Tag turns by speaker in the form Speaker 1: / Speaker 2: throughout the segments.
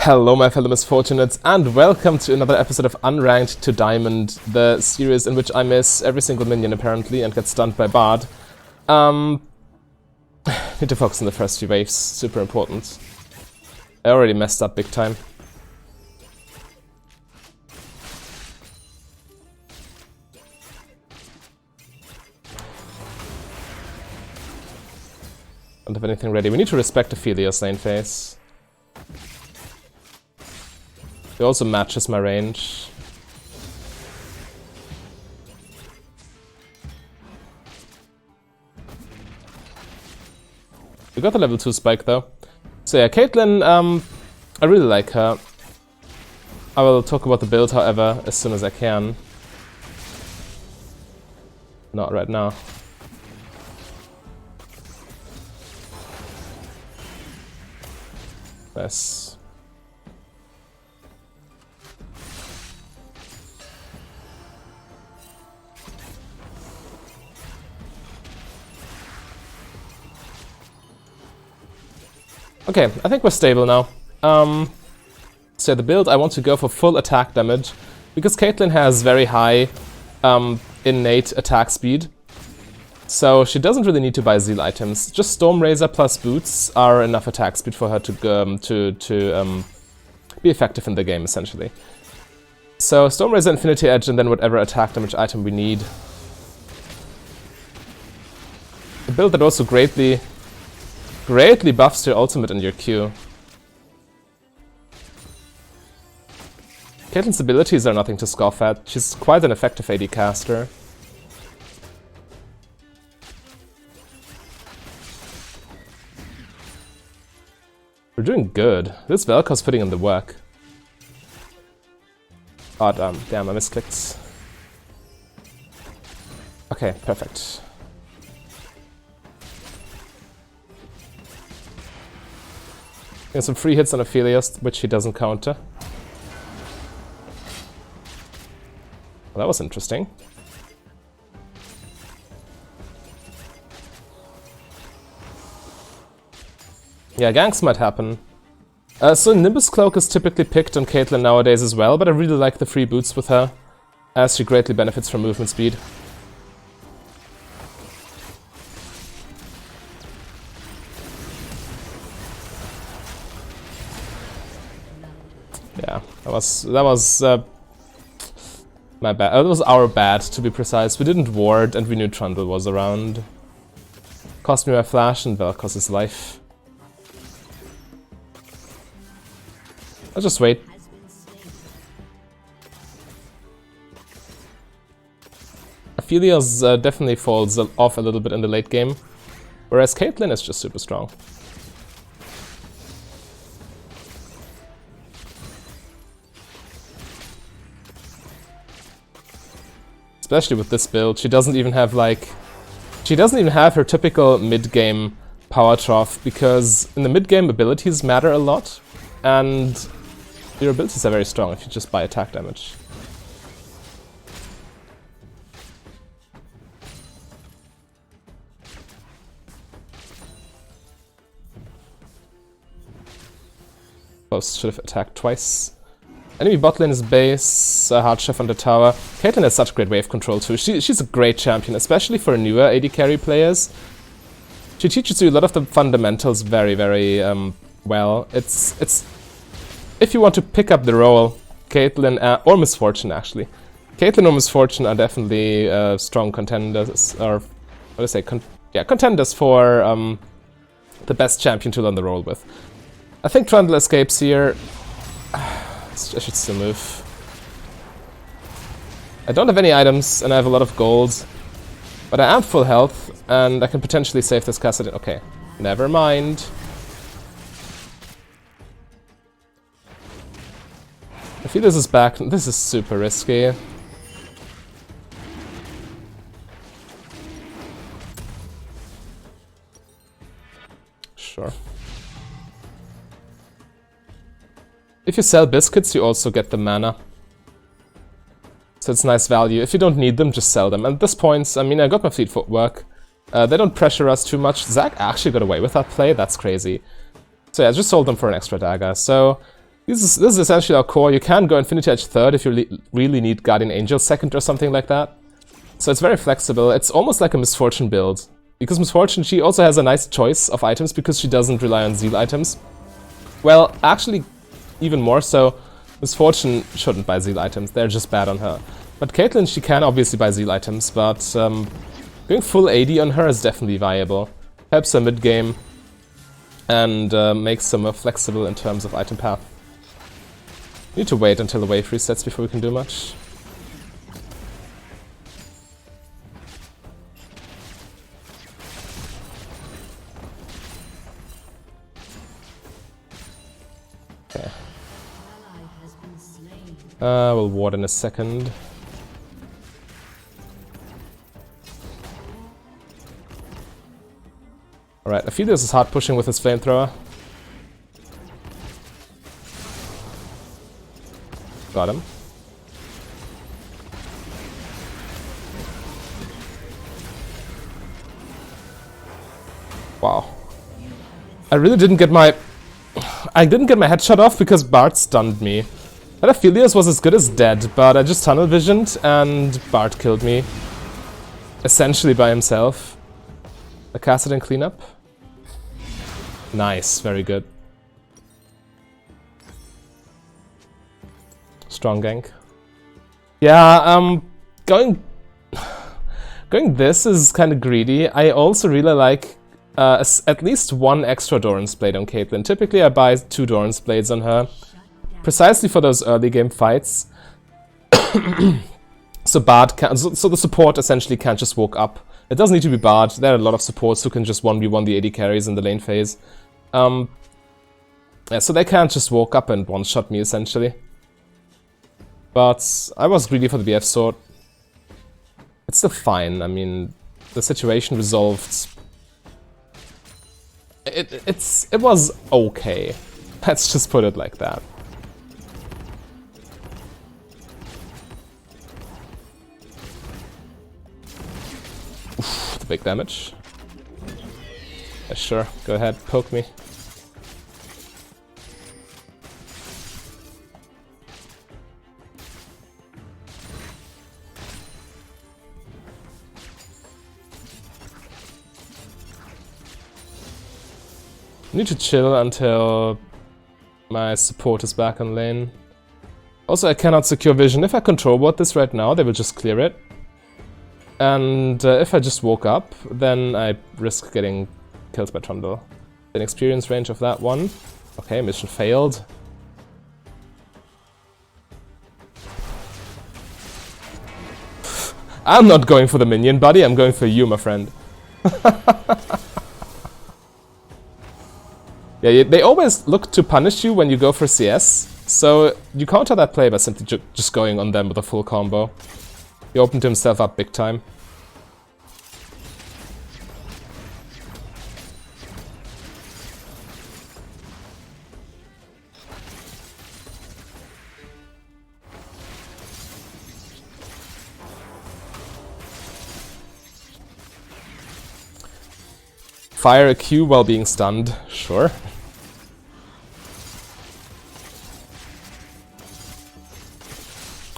Speaker 1: Hello my fellow misfortunates and welcome to another episode of Unranked to Diamond, the series in which I miss every single minion apparently and get stunned by Bard. Need to focus on the first few waves, super important. I already messed up big time. Don't have anything ready. We need to respect Ophelia's lane phase. He also matches my range. We got the level 2 spike though. So yeah, Caitlyn, I really like her. I will talk about the build however as soon as I can. Not right now. Nice. Okay, I think we're stable now. So the build, I want to go for full attack damage, because Caitlyn has very high innate attack speed. So she doesn't really need to buy Zeal items. Just Storm Razor plus boots are enough attack speed for her to be effective in the game, essentially. So Storm Razor, Infinity Edge, and then whatever attack damage item we need. A build that also greatly buffs your ultimate and your Q. Caitlyn's abilities are nothing to scoff at. She's quite an effective AD caster. We're doing good. This Vel'Koz putting in the work. Oh damn, I misclicked. Okay, perfect. Getting some free hits on Ophelia's, which he doesn't counter. Well, that was interesting. Yeah, ganks might happen. So Nimbus Cloak is typically picked on Caitlyn nowadays as well, but I really like the free boots with her, as she greatly benefits from movement speed. Yeah, that was my bad. That was our bad, to be precise. We didn't ward, and we knew Trundle was around. Cost me my flash, and Vel'Koz's life. I'll just wait. Ophelia's definitely falls off a little bit in the late game, whereas Caitlyn is just super strong. Especially with this build, she doesn't even have her typical mid-game power trough, because in the mid-game abilities matter a lot, and your abilities are very strong if you just buy attack damage. Post should have attacked twice. Enemy bot lane is base, hard chef on the tower. Caitlyn has such great wave control too. She's a great champion, especially for newer AD carry players. She teaches you a lot of the fundamentals very, very well. It's if you want to pick up the role, Caitlyn or Misfortune actually. Caitlyn or Misfortune are definitely strong contenders, or what do I say? Contenders for the best champion to learn the role with. I think Trundle escapes here. I should still move. I don't have any items and I have a lot of gold, but I am full health and I can potentially save this Cassadin. Okay, never mind. I feel this is back. This is super risky. Sure. If you sell biscuits, you also get the mana. So it's nice value. If you don't need them, just sell them. And at this point, I mean, I got my fleet footwork. They don't pressure us too much. Zac actually got away with that play. That's crazy. So yeah, I just sold them for an extra dagger. So This is essentially our core. You can go Infinity Edge third if you really need Guardian Angel second or something like that. So it's very flexible. It's almost like a Misfortune build. Because Misfortune, she also has a nice choice of items because she doesn't rely on Zeal items. Well, actually, even more so, Misfortune shouldn't buy Zeal items. They're just bad on her. But Caitlyn, she can obviously buy Zeal items, but going full AD on her is definitely viable. Helps her mid-game and makes her more flexible in terms of item path. Need to wait until the wave resets before we can do much. Okay. We'll ward in a second. Alright, Aphelios is hard pushing with his flamethrower. Got him. Wow. I really didn't get my... I didn't get my headshot off because Bart stunned me. That Aphelios was as good as dead, but I just tunnel visioned and Bart killed me. Essentially by himself. A Cassadin cleanup. Nice, very good. Strong gank. Yeah, going this is kind of greedy. I also really like at least one extra Doran's Blade on Caitlyn. Typically I buy 2 Doran's Blades on her, precisely for those early game fights. So Bard can, so the support essentially can't just walk up. It doesn't need to be Bard. There are a lot of supports who can just 1v1 the AD carries in the lane phase. Yeah, so they can't just walk up and one-shot me essentially. But I was greedy for the BF sword. It's still fine. I mean, the situation resolved. It was okay. Let's just put it like that. Oof, the big damage. Yeah, sure, go ahead, poke me. Need to chill until my support is back on lane. Also, I cannot secure vision. If I control ward this right now, they will just clear it. And if I just woke up, then I risk getting killed by Trundle. An experience range of that one. Okay, mission failed. I'm not going for the minion, buddy. I'm going for you, my friend. Yeah, they always look to punish you when you go for CS, so you counter that play by simply just going on them with a full combo. He opened himself up big time. Fire a Q while being stunned, sure.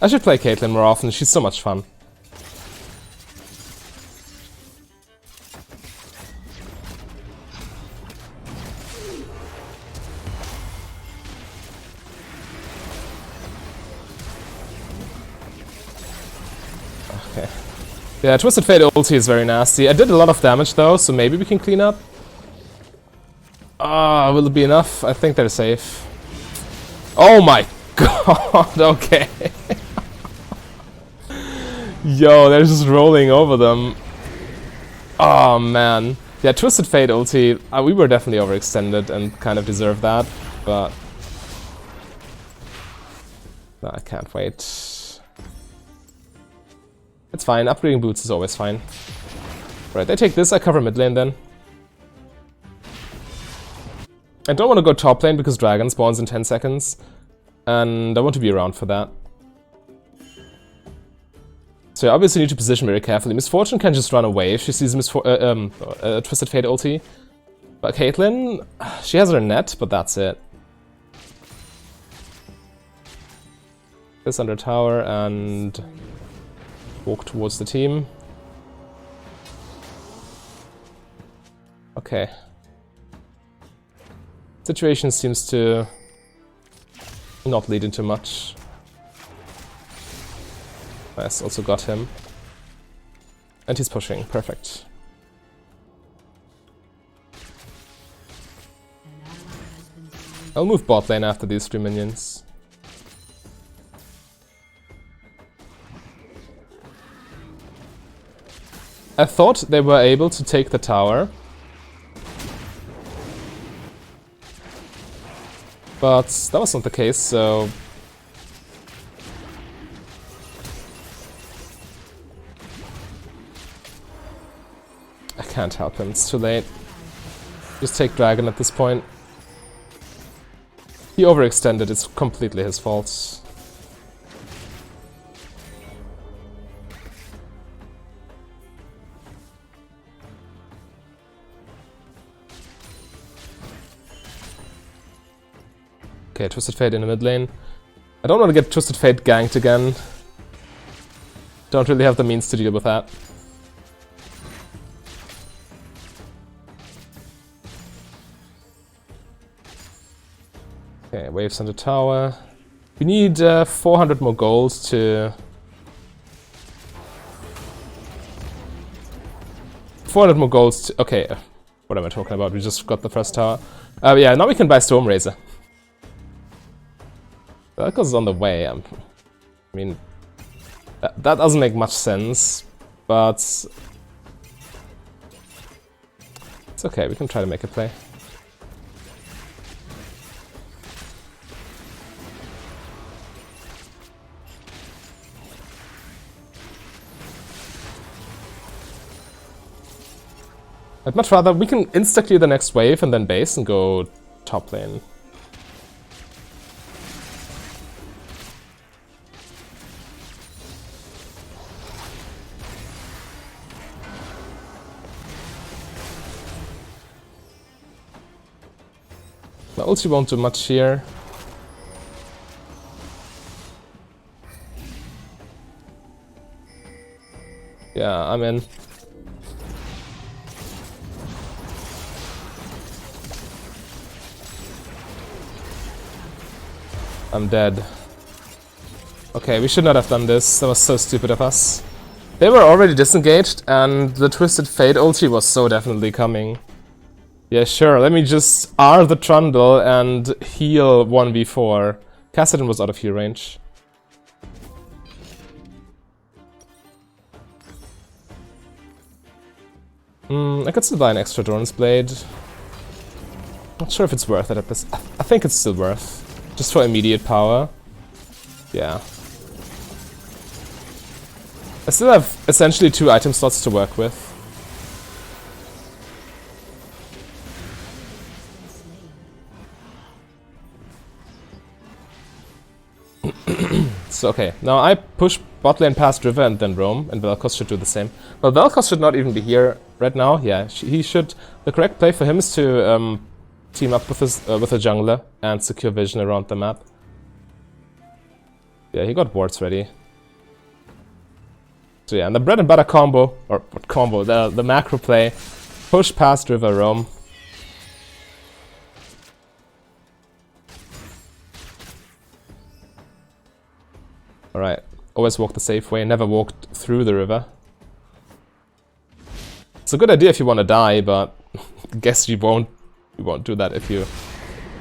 Speaker 1: I should play Caitlyn more often, she's so much fun. Okay. Yeah, Twisted Fate ulti is very nasty. I did a lot of damage though, so maybe we can clean up. Ah, will it be enough? I think they're safe. Oh my god, okay. Yo, they're just rolling over them. Oh man. Yeah, Twisted Fate ulti, we were definitely overextended and kind of deserved that, but... No, I can't wait. It's fine, upgrading boots is always fine. Right, they take this, I cover mid lane then. I don't want to go top lane because Dragon spawns in 10 seconds. And I want to be around for that. So I obviously need to position very carefully. Misfortune can just run away if she sees Twisted Fate ulti. But Caitlyn, she has her net, but that's it. this under tower and walk towards the team. Okay. Situation seems to not lead into much. Nice, also got him. And he's pushing, perfect. I'll move bot lane after these 3 minions. I thought they were able to take the tower. But that was not the case, so... I can't help him, it's too late. Just take Dragon at this point. He overextended, it's completely his fault. Okay, Twisted Fate in the mid lane. I don't want to get Twisted Fate ganked again. Don't really have the means to deal with that. Okay, waves on the tower. We need 400 more golds to... 400 more golds to... Okay, what am I talking about? We just got the first tower. Yeah, now we can buy Stormrazor. That goes on the way. I mean, that doesn't make much sense, but it's okay. We can try to make a play. I'd much rather we can insta-clear the next wave and then base and go top lane. The ulti won't do much here. Yeah, I'm in. I'm dead. Okay, we should not have done this. That was so stupid of us. They were already disengaged and the Twisted Fate ulti was so definitely coming. Yeah, sure, let me just R the Trundle and heal 1v4. Kassadin was out of heal range. I could still buy an extra Doran's Blade. Not sure if it's worth it at this... I think it's still worth. Just for immediate power. Yeah. I still have essentially 2 item slots to work with. So okay, now I push bot lane past river and then roam, and Vel'Koz should do the same. Well, Vel'Koz should not even be here right now. Yeah, he should. The correct play for him is to team up with a jungler and secure vision around the map. Yeah, he got wards ready. So yeah, and the bread and butter combo, or what combo? The macro play, push past river, roam. Alright, always walk the safe way, never walked through the river. It's a good idea if you want to die, but I guess you won't do that if you...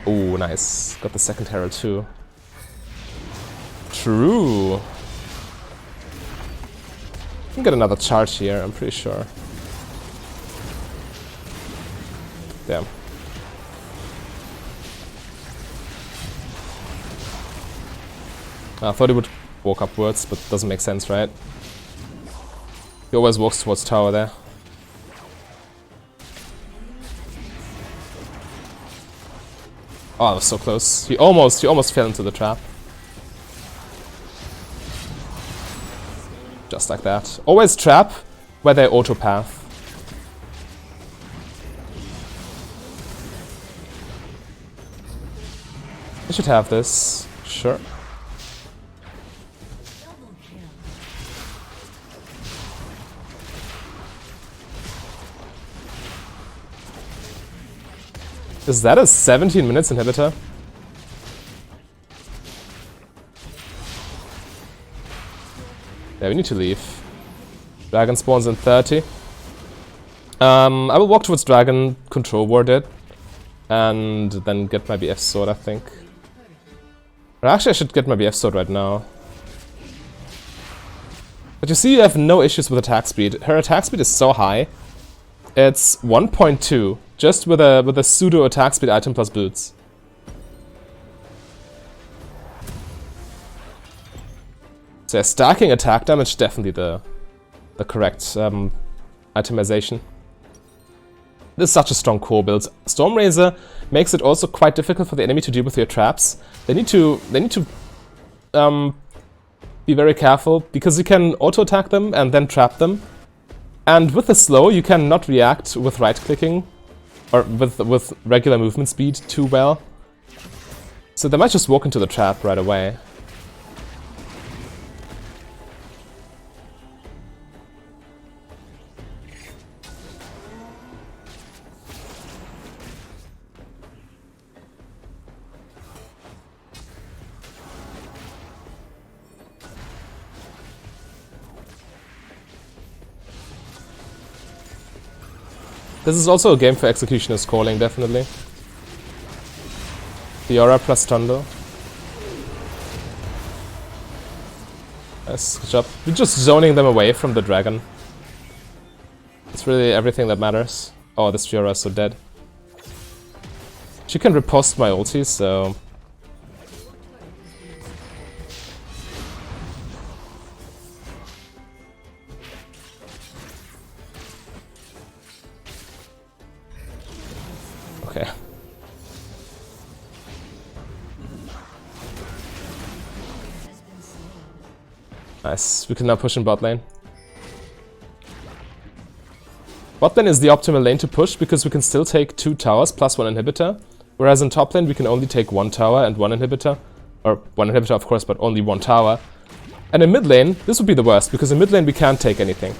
Speaker 1: Ooh, nice. Got the second herald too. True. You can get another charge here, I'm pretty sure. Damn. I thought he would walk upwards, but it doesn't make sense, right? He always walks towards tower there. Oh, that was so close. He almost fell into the trap. Just like that. Always trap where they auto path. I should have this. Sure. Is that a 17 minutes inhibitor? Yeah, we need to leave. Dragon spawns in 30. I will walk towards Dragon, control ward it, and then get my BF sword, I think. Or actually, I should get my BF sword right now. But you see, you have no issues with attack speed. Her attack speed is so high. It's 1.2, just with a pseudo attack speed item plus boots. So yeah, stacking attack damage, definitely the correct itemization. This is such a strong core build. Stormrazor makes it also quite difficult for the enemy to deal with your traps. They need to be very careful, because you can auto-attack them and then trap them. And with the slow, you can not react with right-clicking or with regular movement speed too well. So they might just walk into the trap right away. This is also a game for Executioner's Calling, definitely. Fiora plus Tondo. Nice, good job. We're just zoning them away from the dragon. It's really everything that matters. Oh, this Fiora is so dead. She can riposte my ulti, so... Okay. Nice, we can now push in bot lane. Bot lane is the optimal lane to push because we can still take 2 towers plus 1 inhibitor, whereas in top lane we can only take 1 tower and 1 inhibitor. Or 1 inhibitor of course, but only 1 tower. And in mid lane, this would be the worst, because in mid lane we can't take anything.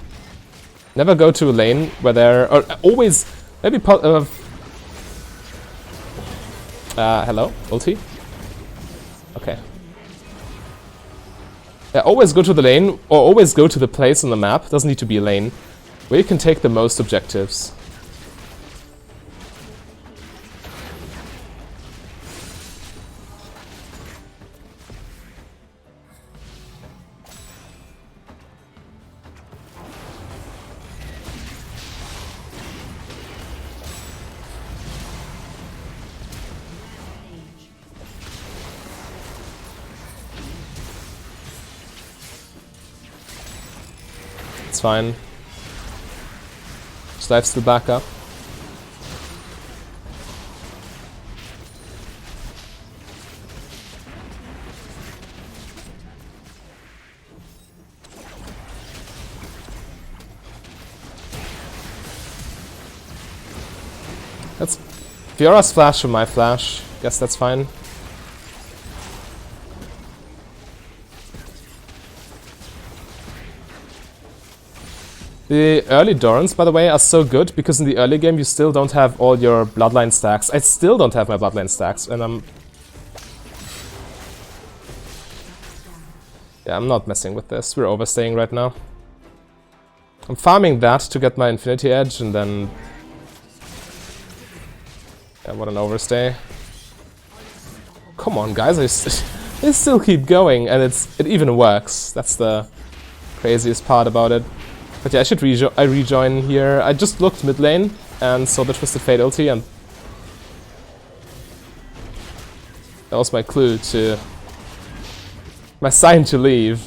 Speaker 1: Never go to a lane where there... or always... maybe... hello? Ulti? Okay. Yeah, always go to the lane, or always go to the place on the map, doesn't need to be a lane, where you can take the most objectives. It's fine. Just life's still back up. That's Fiora's flash from my flash. Guess that's fine. The early Dorans, by the way, are so good because in the early game you still don't have all your bloodline stacks. I still don't have my bloodline stacks, and I'm not messing with this. We're overstaying right now. I'm farming that to get my Infinity Edge, and then... yeah, what an overstay. Come on, guys, they still keep going, and it even works. That's the craziest part about it. But yeah, I rejoin here. I just looked mid lane and saw the Twisted Fate ulti, and that was my clue to... my sign to leave.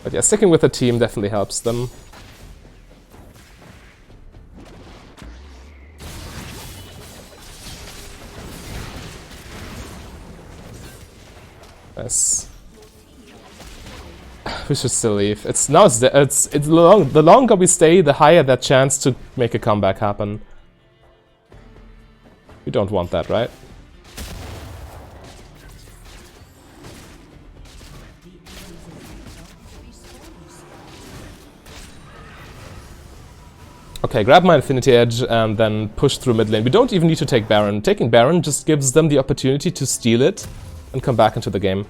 Speaker 1: But yeah, sticking with the team definitely helps them. Nice. We should still leave. The longer we stay, the higher that chance to make a comeback happen. We don't want that, right? Okay, grab my Infinity Edge and then push through mid lane. We don't even need to take Baron. Taking Baron just gives them the opportunity to steal it and come back into the game.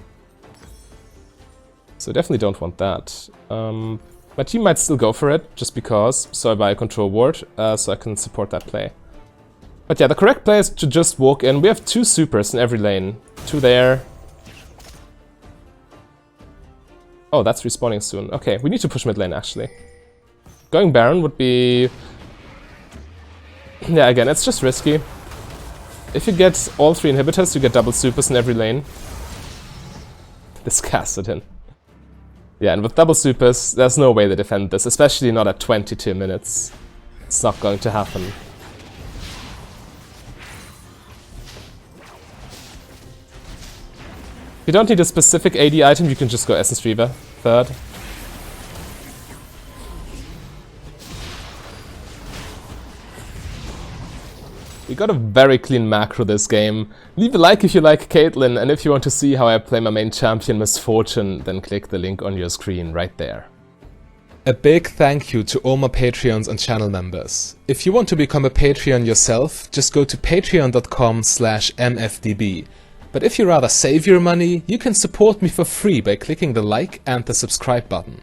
Speaker 1: So definitely don't want that. My team might still go for it, just because, so I buy a control ward, so I can support that play. But yeah, the correct play is to just walk in. We have 2 supers in every lane. 2 there. Oh, that's respawning soon. Okay, we need to push mid lane, actually. Going Baron would be... Yeah, again, it's just risky. If you get all 3 inhibitors, you get double supers in every lane. This casted in. Yeah, and with double supers, there's no way they defend this, especially not at 22 minutes. It's not going to happen. If you don't need a specific AD item, you can just go Essence Reaver, third. We got a very clean macro this game. Leave a like if you like Caitlyn, and if you want to see how I play my main champion Misfortune, then click the link on your screen right there. A big thank you to all my Patreons and channel members. If you want to become a Patreon yourself, just go to patreon.com/mfdb. But if you rather save your money, you can support me for free by clicking the like and the subscribe button.